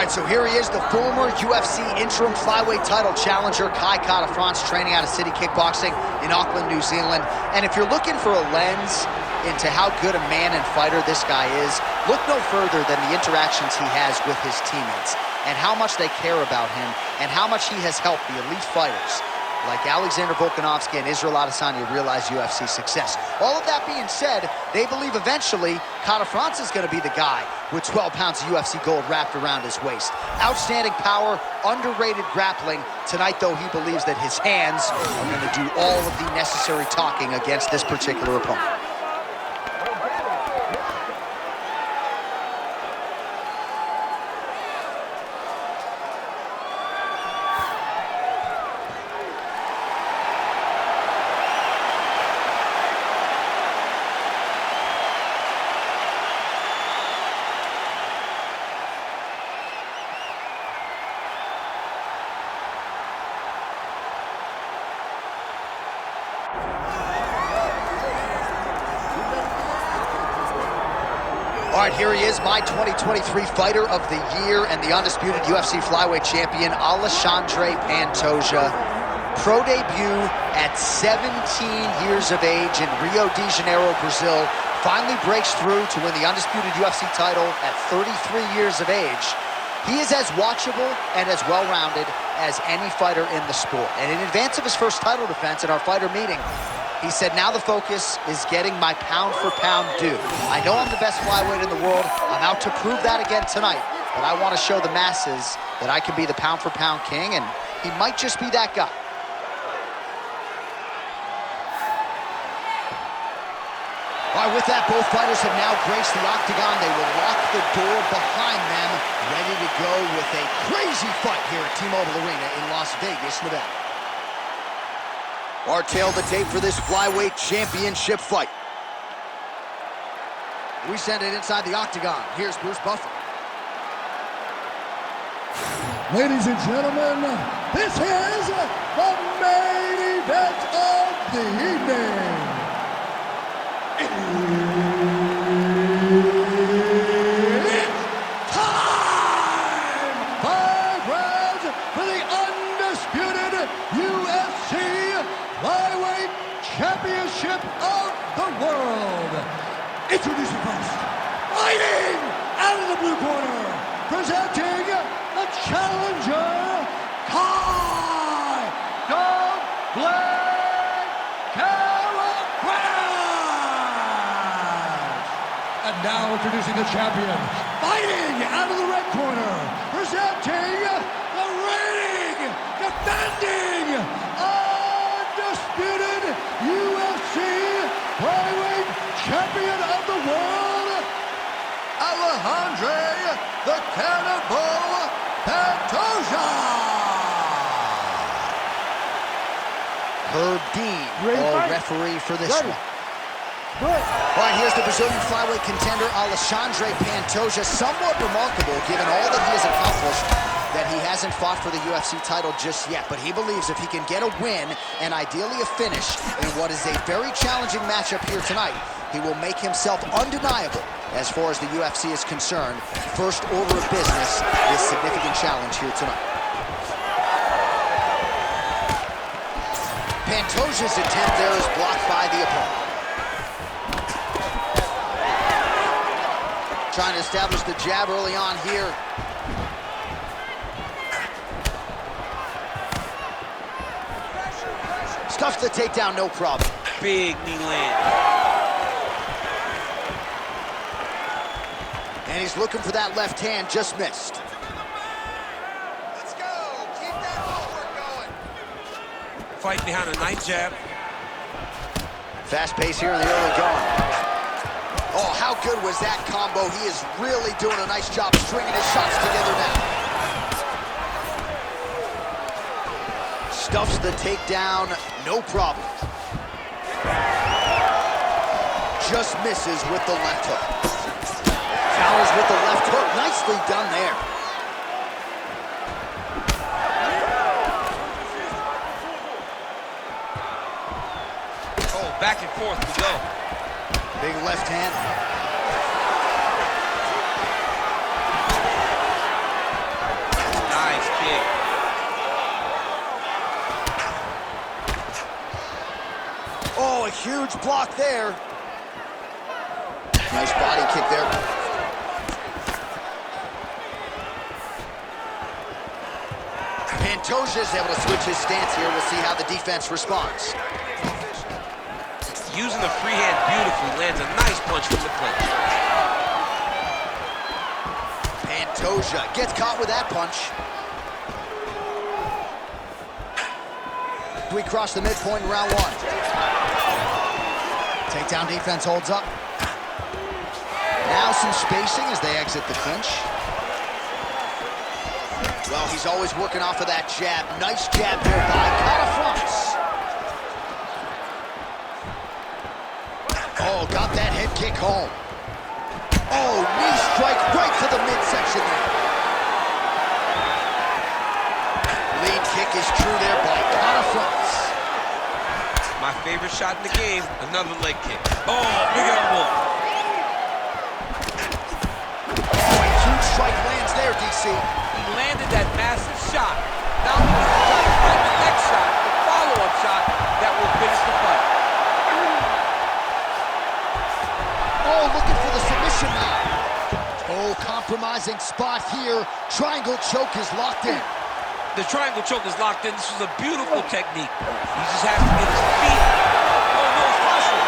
right, so here he is, the former UFC interim flyweight title challenger, Kai Kara-France, training out of City Kickboxing in Auckland, New Zealand. And if you're looking for a lens into how good a man and fighter this guy is, look no further than the interactions he has with his teammates and how much they care about him and how much he has helped the elite fighters like Alexander Volkanovski and Israel Adesanya realize UFC success. All of that being said, they believe eventually Kara-France is going to be the guy with 12 pounds of UFC gold wrapped around his waist. Outstanding power, underrated grappling. Tonight, though, he believes that his hands are going to do all of the necessary talking against this particular opponent. All right, here he is, my 2023 Fighter of the Year and the undisputed UFC flyweight champion, Alexandre Pantoja. Pro debut at 17 years of age in Rio de Janeiro, Brazil. Finally breaks through to win the undisputed UFC title at 33 years of age. He is as watchable and as well-rounded as any fighter in the sport. And in advance of his first title defense at our fighter meeting, he said, now the focus is getting my pound-for-pound due. I know I'm the best flyweight in the world. I'm out to prove that again tonight. But I want to show the masses that I can be the pound-for-pound king, and he might just be that guy. All right, with that, both fighters have now graced the octagon. They will lock the door behind them, ready to go with a crazy fight here at T-Mobile Arena in Las Vegas, Nevada. Our tail to tape for this flyweight championship fight. We send it inside the octagon. Here's Bruce Buffer. Ladies and gentlemen, this is the main event of the evening. It's time! 5 rounds for the undisputed UFC Flyweight Championship of the world. Introducing first, fighting out of the blue corner, presenting the challenger, Kai Kara-France. And now introducing the champion, fighting out of the red corner, presenting the reigning, defending, undisputed UFC flyweight champion of the world, Alexandre the Cannibal Pantoja. Herb Dean, referee for this one. All right, here's the Brazilian flyweight contender, Alexandre Pantoja. Somewhat remarkable, given all that he has accomplished, that he hasn't fought for the UFC title just yet. But he believes if he can get a win, and ideally a finish, in what is a very challenging matchup here tonight, he will make himself undeniable as far as the UFC is concerned. First order of business, this significant challenge here tonight. Pantoja's attempt there is blocked by the opponent. Trying to establish the jab early on here. Stuffs the takedown, no problem. Big knee land. And he's looking for that left hand, just missed. Let's go. Keep that footwork going. Fight behind a nice jab. Fast pace here in the early going. Oh, how good was that combo? He is really doing a nice job stringing his shots together now. Stuffs the takedown, no problem. Just misses with the left hook. Counters with the left hook, nicely done there. Oh, back and forth we go. Big left hand. huge block there. Nice body kick there. Pantoja is able to switch his stance here. We'll see how the defense responds. Using the free hand beautifully, lands a nice punch from the clinch. Pantoja gets caught with that punch. We cross the midpoint in round one. Takedown defense holds up. Now some spacing as they exit the clinch. Well, he's always working off of that jab. Nice jab there by Catafronts. Oh, got that head kick home. Oh, knee strike right to the midsection there. Lead kick is true there by Catafronts. My favorite shot in the game, another leg kick. Oh, big elbow. Oh, a huge strike lands there, DC. He landed that massive shot. Now he needs to try to find the next shot, the follow-up shot that will finish the fight. Oh, looking for the submission now. Oh, compromising spot here. Triangle choke is locked in. The triangle choke is locked in. This was a beautiful technique. He just has to get his feet. Oh, no, it's possible.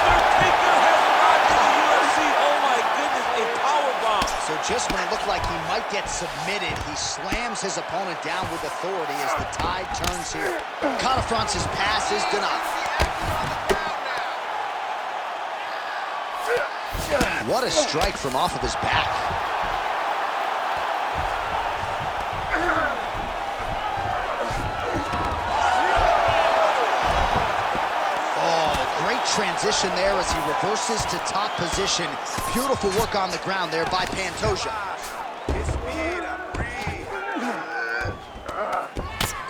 Undertaker has arrived to the UFC. Oh, my goodness, a powerbomb. So just when it looked like he might get submitted, he slams his opponent down with authority as the tide turns here. Catafronts' pass is denied. What a strike from off of his back. Transition there as he reverses to top position. Beautiful work on the ground there by Pantoja.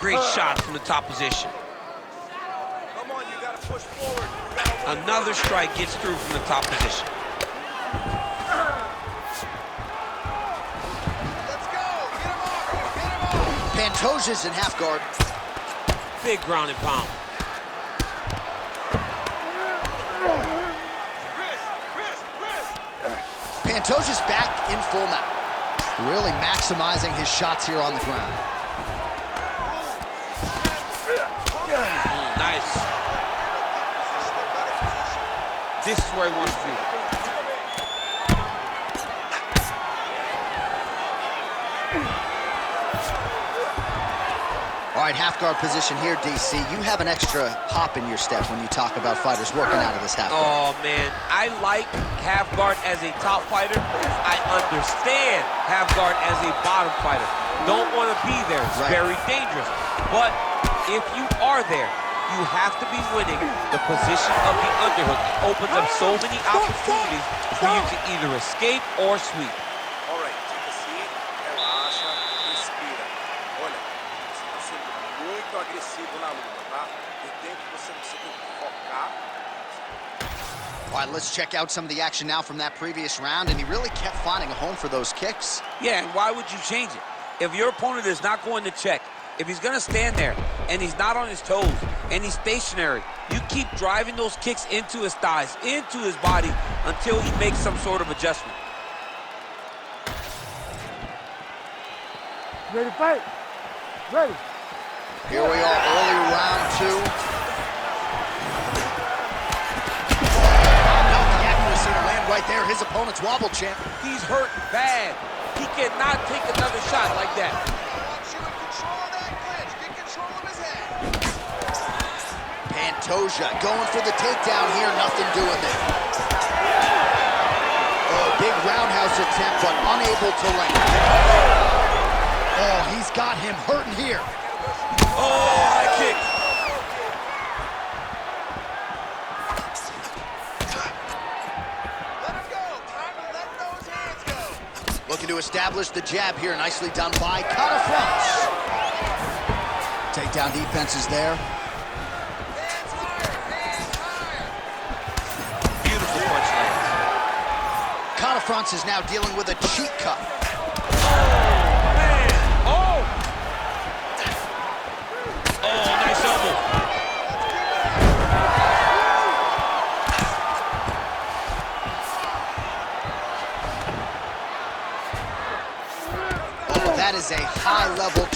Great shot from the top position. Come on, you gotta push forward. Another strike gets through from the top position. Let's go. Get him off. Get him off. Pantoja's in half guard. Big ground and pound. Pantoja's back in full now. Really maximizing his shots here on the ground. Nice. This is where he wants to be. All right, half guard position here, DC. You have an extra hop in your step when you talk about fighters working out of this half guard. Oh, man. I like half guard as a top fighter. I understand half guard as a bottom fighter. Don't want to be there. It's very dangerous. But if you are there, you have to be winning the position of the underhook. It opens up so many opportunities for you to either escape or sweep. All right, take a seat. Relaxa, respira. Olha, você está sendo muito agressivo na luta, tá? Eu tenho que você tem que focar. All right, let's check out some of the action now from that previous round, and he really kept finding a home for those kicks. Yeah, and why would you change it? If your opponent is not going to check, if he's going to stand there and he's not on his toes and he's stationary, you keep driving those kicks into his thighs, into his body until he makes some sort of adjustment. Ready to fight? Ready. Here we are, early round two. Not the accuracy to land right there. His opponent's wobble champ. He's hurt bad. He cannot take another shot like that. Wants you in control of that clinch. Get control of his head. Pantoja going for the takedown here. Nothing doing there. Oh, big roundhouse attempt, but unable to land. Oh, he's got him hurting here. Oh, high kick. Let him go. Time to let those hands go. Looking to establish the jab here. Nicely done by Catafronts. Takedown defense is there. Hands higher. Hands higher. Beautiful punch lands. Catafronts is now dealing with a cheek cut. Man. Oh! Oh, nice elbow.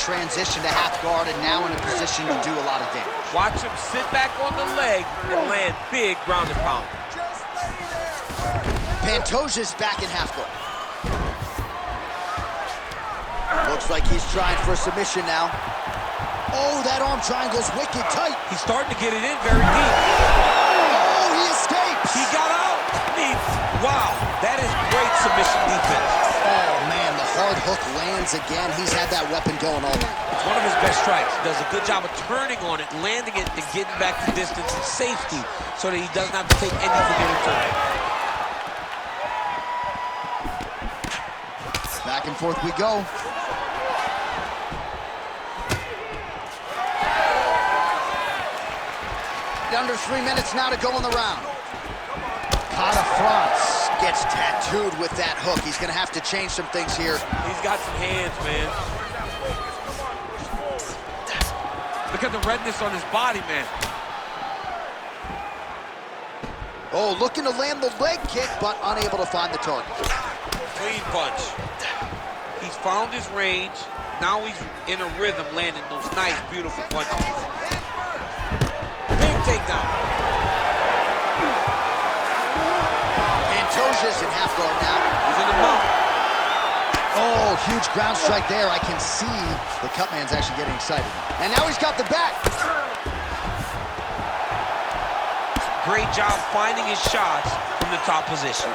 transition to half guard and now in a position to do a lot of damage. Watch him sit back on the leg and land big ground and pound. Pantoja's back in half guard. Looks like he's trying for a submission now. Oh, that arm triangle's wicked tight. He's starting to get it in very deep. Oh, he escapes. He got out. Wow, that is great submission defense. Oh, man, the hard hook lands again. He's had that weapon going all night. It's one of his best strikes. He does a good job of turning on it, landing it, and getting back to distance and safety so that he doesn't have to take anything in return. Back and forth we go. Under 3 minutes now to go in the round. Cada gets tattooed with that hook. He's going to have to change some things here. He's got some hands, man. Look at the redness on his body, man. Oh, looking to land the leg kick, but unable to find the target. Clean punch. He's found his range. Now he's in a rhythm, landing those nice, beautiful punches. Big takedown. Pantoja's in half guard now. He's in the mount. Oh, huge ground strike there. I can see the cut man's actually getting excited. And now he's got the back. Great job finding his shots from the top position.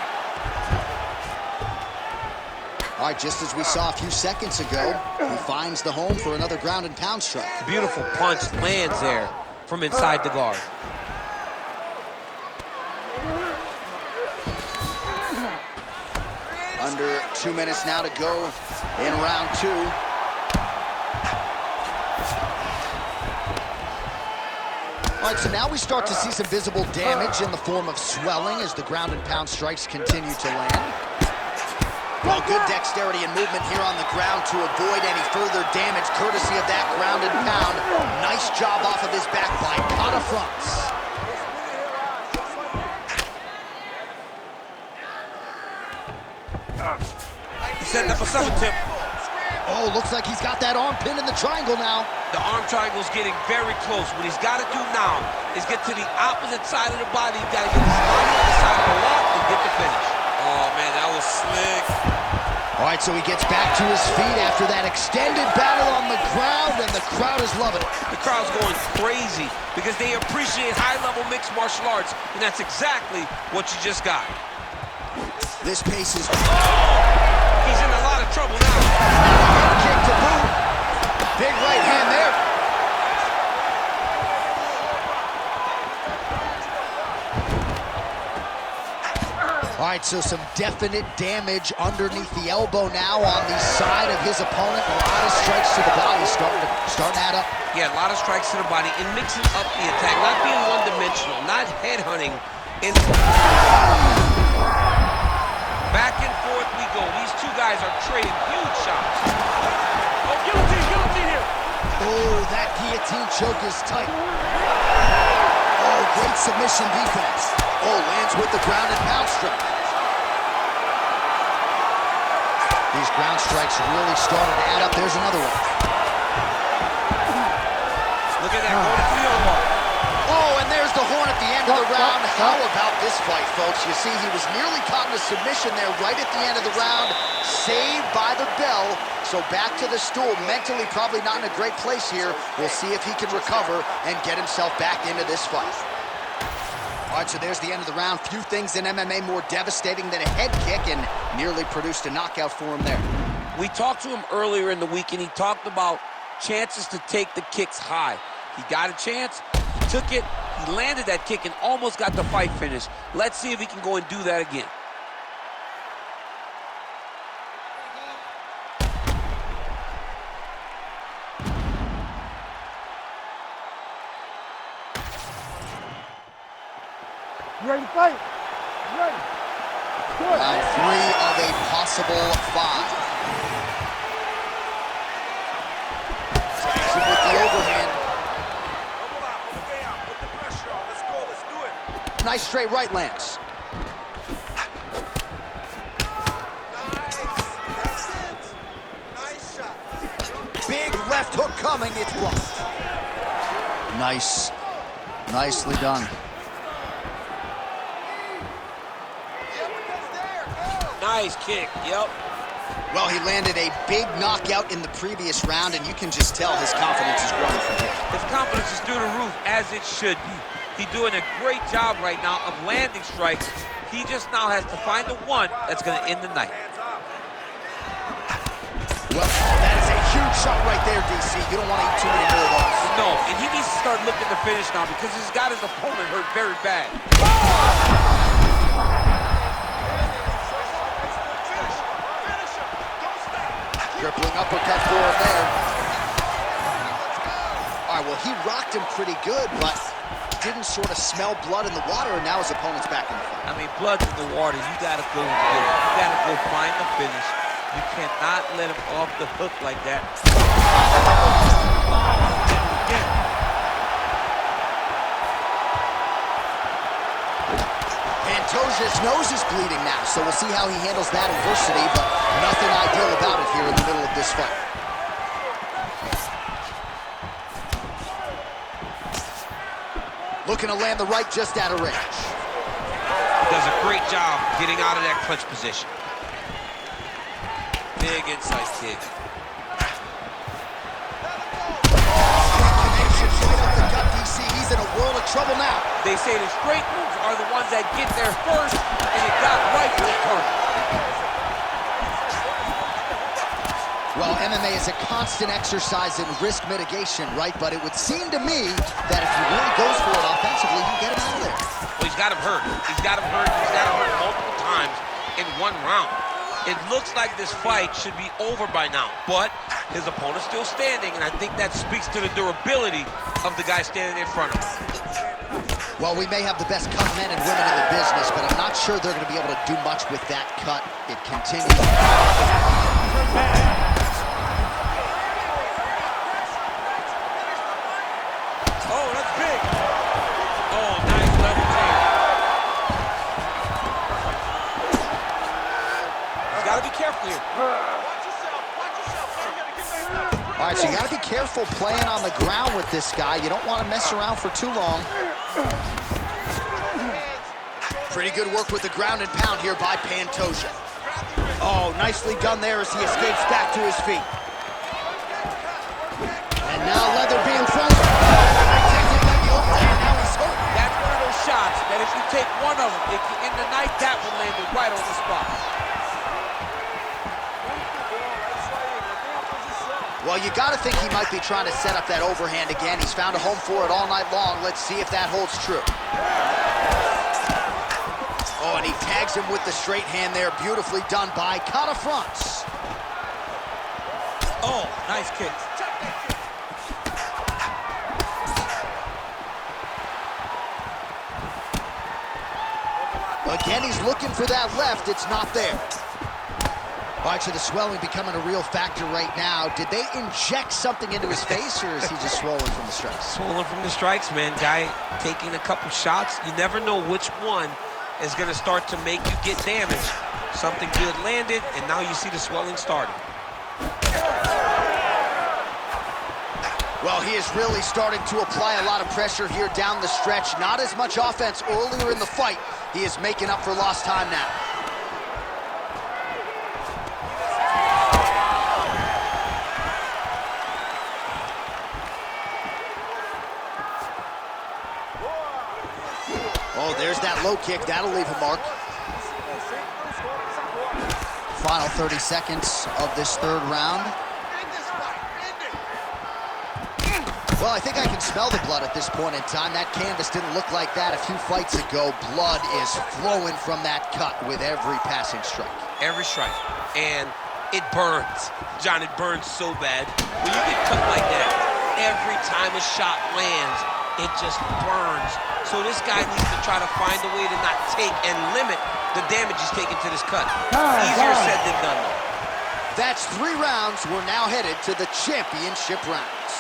All right, just as we saw a few seconds ago, he finds the home for another ground and pound strike. Beautiful punch lands there from inside the guard. Under 2 minutes now to go in round 2. All right, so now we start to see some visible damage in the form of swelling as the ground and pound strikes continue to land. Well, good dexterity and movement here on the ground to avoid any further damage, courtesy of that ground and pound. Nice job off of his back by Cada fronts. He's setting up a second tip. Oh, looks like he's got that arm pinned in the triangle now. The arm triangle's getting very close. What he's got to do now is get to the opposite side of the body. He's got to get his body on the side of the lock and get the finish. Oh, man, that was slick. All right, so he gets back to his feet after that extended battle on the ground, and the crowd is loving it. The crowd's going crazy because they appreciate high-level mixed martial arts, and that's exactly what you just got. This pace is... He's in a lot of trouble now. Kick to boot. Big right hand there. All right, so some definite damage underneath the elbow now on the side of his opponent. A lot of strikes to the body starting to add up. Yeah, a lot of strikes to the body and mixing up the attack, not being one-dimensional, not headhunting. Back and forth we go. These two guys are trading huge shots. Oh, guillotine here. Oh, that guillotine choke is tight. Oh, great submission defense. Oh, lands with the ground and pound strike. These ground strikes really started to add up. There's another one. Look at that, going to the other one. Oh, and there's the horn at the end of the round. How about this fight, folks? You see, he was nearly caught in a submission there right at the end of the round. Saved by the bell. So back to the stool. Mentally probably not in a great place here. We'll see if he can recover and get himself back into this fight. All right, so there's the end of the round. Few things in MMA more devastating than a head kick, and nearly produced a knockout for him there. We talked to him earlier in the week, and he talked about chances to take the kicks high. He got a chance, he took it, he landed that kick, and almost got the fight finished. Let's see if he can go and do that again. You ready to fight? You ready? Good. Round 3 of a possible 5. Jackson with the overhand. Put the pressure on. Let's go. Let's do it. Nice straight right lands. Nice. That's it. Nice shot. big left hook coming. It's blocked. Nice. Nicely done. Nice kick, yep. Well, he landed a big knockout in the previous round, and you can just tell his confidence is growing from here. His confidence is through the roof, as it should be. He's doing a great job right now of landing strikes. He just now has to find the one that's going to end the night. Well, that is a huge shot right there, DC. You don't want to eat too many more of those. No, and he needs to start looking to finish now because he's got his opponent hurt very bad. Crippling uppercut for him there. All right, well, he rocked him pretty good, but didn't sort of smell blood in the water, and now his opponent's back in the fight. I mean, blood's in the water. You got to go get it. You got to go find the finish. You cannot let him off the hook like that. Pantoja's nose is bleeding now, so we'll see how he handles that adversity, but nothing ideal about it here in the middle of this fight. Looking to land the right just out of range. He does a great job getting out of that clinch position. Big inside kick. He's in a world of trouble now. They say the straight moves are the ones that get there first, and it got right to the target. Well, MMA is a constant exercise in risk mitigation, right? But it would seem to me that if he really goes for it offensively, you get him out of there. Well, he's got him hurt. He's got him hurt. He's got him hurt multiple times in one round. It looks like this fight should be over by now, but his opponent's still standing, and I think that speaks to the durability of the guy standing in front of him. Well, we may have the best cut men and women in the business, but I'm not sure they're going to be able to do much with that cut. It continues. Oh, that's big. Oh, nice level change. He's got to be careful here. All right, so you got to be careful playing on the ground with this guy. You don't want to mess around for too long. Pretty good work with the ground and pound here by Pantoja. Oh, nicely done there as he escapes back to his feet. And now Leatherby in front. That's one of those shots that if you take one of them, in the night, that will land it right on the spot. Well, you got to think he might be trying to set up that overhand again. He's found a home for it all night long. Let's see if that holds true. Oh, and he tags him with the straight hand there. Beautifully done by Cada France. Oh, nice kick. Again, he's looking for that left. It's not there. All right, so the swelling becoming a real factor right now. Did they inject something into his face, or is he just swollen from the strikes? Swollen from the strikes, man. Guy taking a couple shots. You never know which one is going to start to make you get damaged. Something good landed, and now you see the swelling starting. Well, he is really starting to apply a lot of pressure here down the stretch. Not as much offense earlier in the fight. He is making up for lost time now. Oh, there's that low kick. That'll leave a mark. Final 30 seconds of this third round. Well, I think I can smell the blood at this point in time. That canvas didn't look like that a few fights ago. Blood is flowing from that cut with every passing strike. Every strike. And it burns. John, it burns so bad. When you get cut like that, every time a shot lands, it just burns. So this guy needs to try to find a way to not take and limit the damage he's taking to this cut. Easier said than done, though. That's 3 rounds. We're now headed to the championship rounds.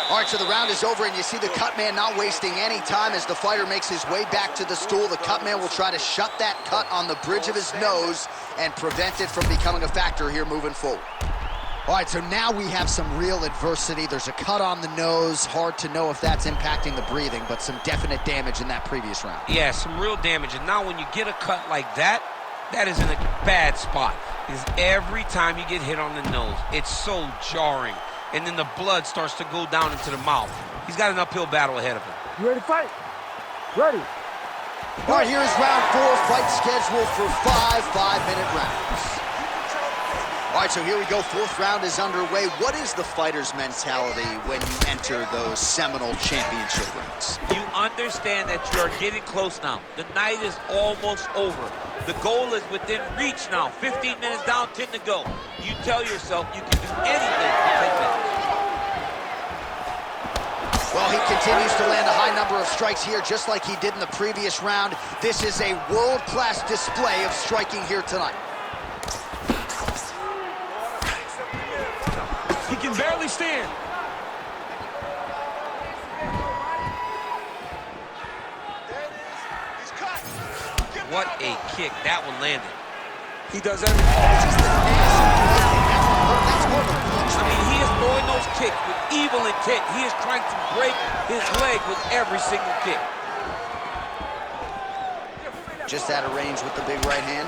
All right, so the round is over, and you see the cut man not wasting any time as the fighter makes his way back to the stool. The cut man will try to shut that cut on the bridge of his nose and prevent it from becoming a factor here moving forward. All right, so now we have some real adversity. There's a cut on the nose. Hard to know if that's impacting the breathing, but some definite damage in that previous round. Yeah, some real damage. And now when you get a cut like that, that is in a bad spot. Because every time you get hit on the nose, it's so jarring. And then the blood starts to go down into the mouth. He's got an uphill battle ahead of him. You ready to fight? Ready. All right, here's round 4, fight scheduled for 5 5-minute rounds. All right, so here we go. 4th round is underway. What is the fighter's mentality when you enter those seminal championship rounds? You understand that you are getting close now. The night is almost over. The goal is within reach now. 15 minutes down, 10 to go. You tell yourself you can do anything for 10 minutes. Well, he continues to land a high number of strikes here, just like he did in the previous round. This is a world-class display of striking here tonight. He can barely stand. What a kick that one landed. He does everything. I mean, he is throwing those kicks with evil intent. He is trying to break his leg with every single kick. Just out of range with the big right hand.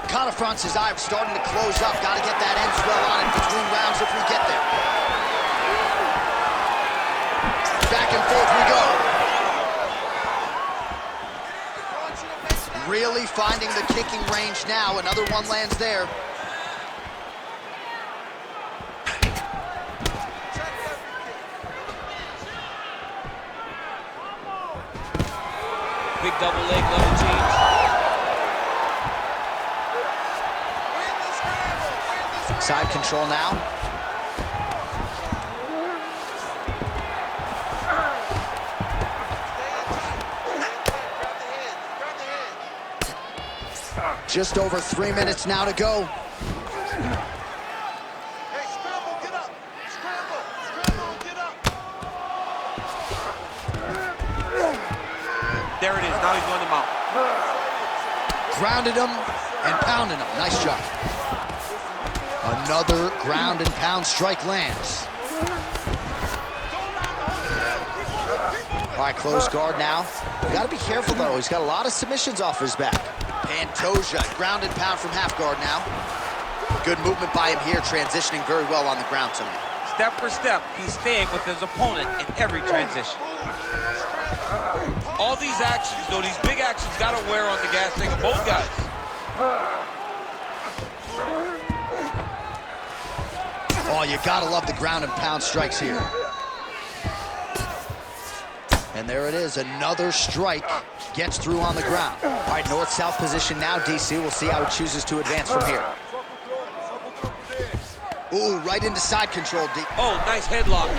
Confronts his eye, starting to close up. Got to get that end swell on it between rounds if we get there. Back and forth we go. Really finding the kicking range now. Another one lands there. Big double leg level change. Side control now. Just over 3 minutes now to go. Hey, scramble, get up. Scramble, get up. There it is. Now he's going to mount. Grounded him and pounded him. Nice job. Another ground and pound strike lands. All right, close guard now. Got to be careful, though. He's got a lot of submissions off his back. Pantoja, ground and pound from half guard now. Good movement by him here, transitioning very well on the ground tonight. Step for step, he's staying with his opponent in every transition. All these actions, though, these big actions, got to wear on the gas tank of both guys. Oh, you got to love the ground and pound strikes here. And there it is, another strike gets through on the ground. All right, north-south position now, DC. We'll see how he chooses to advance from here. Ooh, right into side control, D. Oh, nice headlock.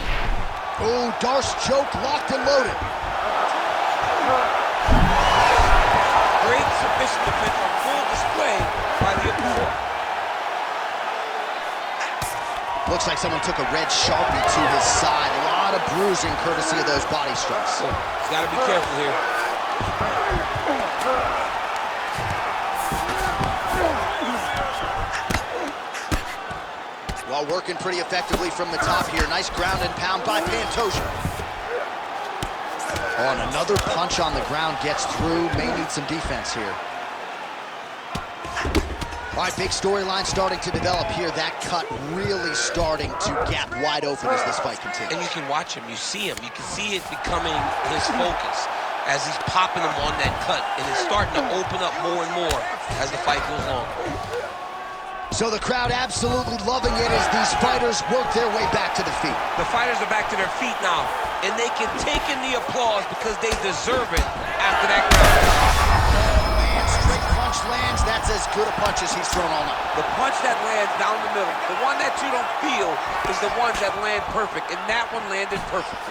Ooh, Darce choke, locked and loaded. Great submission defense on full display by the opponent. Looks like someone took a red Sharpie to his side. A lot of bruising courtesy of those body strikes. He's got to be careful here. Well, working pretty effectively from the top here. Nice ground and pound by Pantoja. Oh, and another punch on the ground gets through. May need some defense here. All right, big storyline starting to develop here. That cut really starting to gap wide open as this fight continues. And you can watch him, you see him. You can see it becoming his focus as he's popping him on that cut. And it's starting to open up more and more as the fight goes on. So the crowd absolutely loving it as these fighters work their way back to the feet. The fighters are back to their feet now, and they can take in the applause because they deserve it after that round. Man, straight punch lands. That's as good a punch as he's thrown all night. The punch that lands down the middle, the one that you don't feel is the ones that land perfect, and that one landed perfect.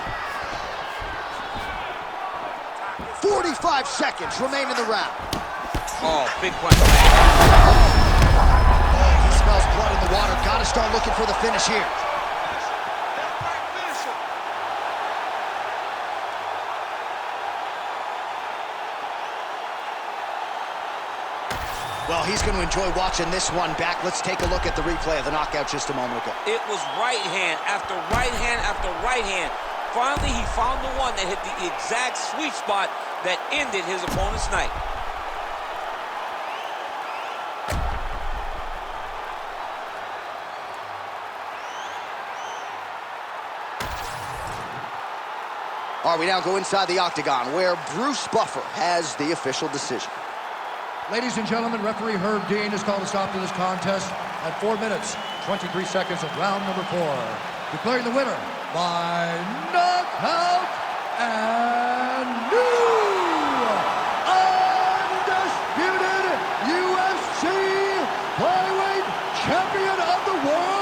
45 seconds remain in the round. Oh, big punch. Smells blood in the water. Got to start looking for the finish here. Well, he's going to enjoy watching this one back. Let's take a look at the replay of the knockout just a moment ago. It was right hand after right hand after right hand. Finally, he found the one that hit the exact sweet spot that ended his opponent's night. All right, we now go inside the octagon where Bruce Buffer has the official decision. Ladies and gentlemen, referee Herb Dean has called a stop to this contest at 4 minutes, 23 seconds of round number 4. Declaring the winner by knockout and new undisputed UFC flyweight champion of the world,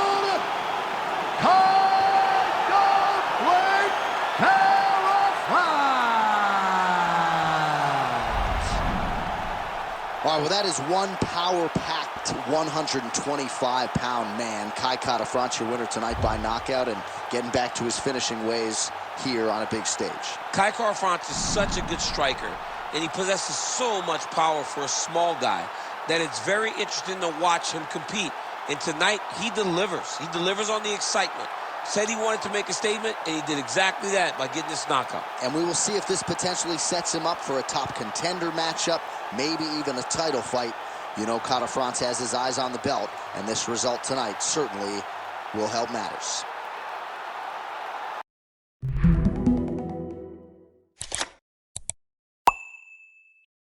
All right, well, that is one power-packed 125-pound man. Kai Kara-France, your winner tonight by knockout and getting back to his finishing ways here on a big stage. Kai Kara-France is such a good striker, and he possesses so much power for a small guy that it's very interesting to watch him compete. And tonight, he delivers. He delivers on the excitement. Said he wanted to make a statement, and he did exactly that by getting this knockout. And we will see if this potentially sets him up for a top contender matchup, maybe even a title fight. You know, Kara-France has his eyes on the belt, and this result tonight certainly will help matters.